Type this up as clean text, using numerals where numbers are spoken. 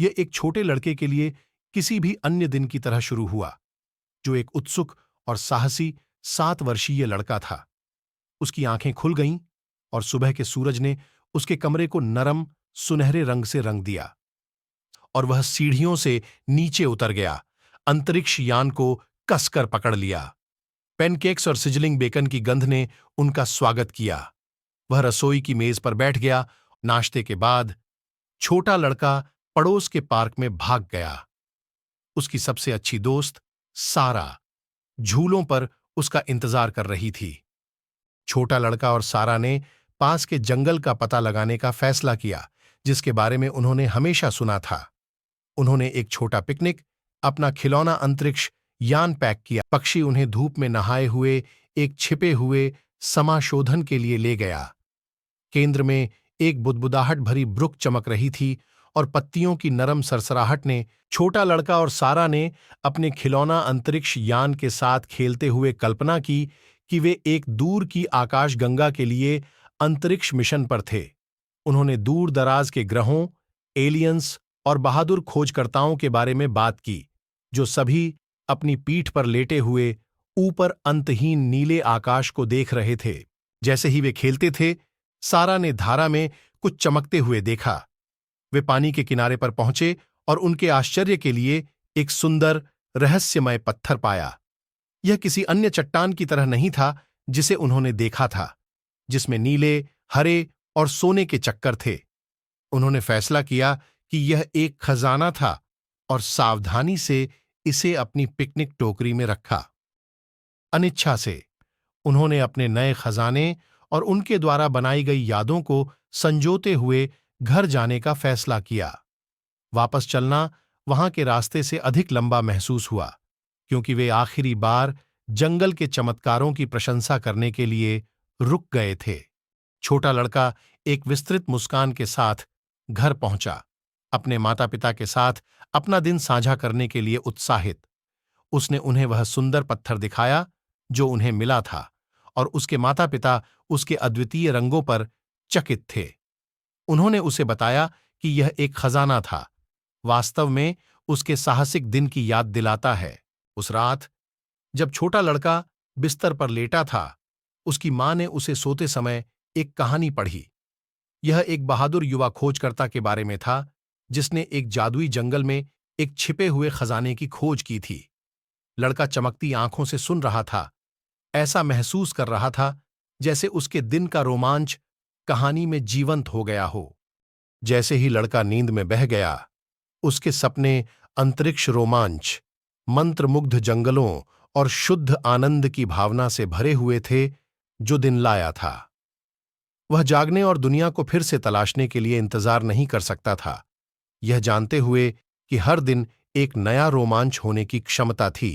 यह एक छोटे लड़के के लिए किसी भी अन्य दिन की तरह शुरू हुआ, जो एक उत्सुक और साहसी 7 वर्षीय लड़का था। उसकी आंखें खुल गईं और सुबह के सूरज ने उसके कमरे को नरम, सुनहरे रंग से रंग दिया और वह सीढ़ियों से नीचे उतर गया, अंतरिक्ष यान को कसकर पकड़ लिया। पैनकेक्स और सिजलिंग बेकन की गंध ने उनका स्वागत किया। वह रसोई की मेज पर बैठ गया। नाश्ते के बाद छोटा लड़का पड़ोस के पार्क में भाग गया। उसकी सबसे अच्छी दोस्त सारा झूलों पर उसका इंतजार कर रही थी। छोटा लड़का और सारा ने पास के जंगल का पता लगाने का फैसला किया, जिसके बारे में उन्होंने हमेशा सुना था। उन्होंने एक छोटा पिकनिक, अपना खिलौना अंतरिक्ष यान पैक किया। पक्षी उन्हें धूप में नहाए हुए एक छिपे हुए समाशोधन के लिए ले गया। केंद्र में एक बुदबुदाहट भरी ब्रुक चमक रही थी और पत्तियों की नरम सरसराहट ने छोटा लड़का और सारा ने अपने खिलौना अंतरिक्ष यान के साथ खेलते हुए कल्पना की कि वे एक दूर की आकाशगंगा के लिए अंतरिक्ष मिशन पर थे। उन्होंने दूर दराज के ग्रहों, एलियंस और बहादुर खोजकर्ताओं के बारे में बात की, जो सभी अपनी पीठ पर लेटे हुए ऊपर अंतहीन नीले आकाश को देख रहे थे। जैसे ही वे खेलते थे, सारा ने धारा में कुछ चमकते हुए देखा। वे पानी के किनारे पर पहुंचे और उनके आश्चर्य के लिए एक सुंदर, रहस्यमय पत्थर पाया। यह किसी अन्य चट्टान की तरह नहीं था जिसे उन्होंने देखा था, जिसमें नीले, हरे और सोने के चक्कर थे। उन्होंने फैसला किया कि यह एक खजाना था और सावधानी से इसे अपनी पिकनिक टोकरी में रखा। अनिच्छा से उन्होंने अपने नए खजाने और उनके द्वारा बनाई गई यादों को संजोते हुए घर जाने का फैसला किया। वापस चलना वहां के रास्ते से अधिक लंबा महसूस हुआ, क्योंकि वे आखिरी बार जंगल के चमत्कारों की प्रशंसा करने के लिए रुक गए थे। छोटा लड़का एक विस्तृत मुस्कान के साथ घर पहुंचा, अपने माता पिता के साथ अपना दिन साझा करने के लिए उत्साहित। उसने उन्हें वह सुंदर पत्थर दिखाया जो उन्हें मिला था, और उसके माता पिता उसके अद्वितीय रंगों पर चकित थे। उन्होंने उसे बताया कि यह एक खजाना था, वास्तव में उसके साहसिक दिन की याद दिलाता है। उस रात जब छोटा लड़का बिस्तर पर लेटा था, उसकी मां ने उसे सोते समय एक कहानी पढ़ी। यह एक बहादुर युवा खोजकर्ता के बारे में था, जिसने एक जादुई जंगल में एक छिपे हुए खजाने की खोज की थी। लड़का चमकती आंखों से सुन रहा था, ऐसा महसूस कर रहा था जैसे उसके दिन का रोमांच कहानी में जीवंत हो गया हो। जैसे ही लड़का नींद में बह गया, उसके सपने अंतरिक्ष रोमांच, मंत्रमुग्ध जंगलों और शुद्ध आनंद की भावना से भरे हुए थे जो दिन लाया था। वह जागने और दुनिया को फिर से तलाशने के लिए इंतजार नहीं कर सकता था, यह जानते हुए कि हर दिन एक नया रोमांच होने की क्षमता थी।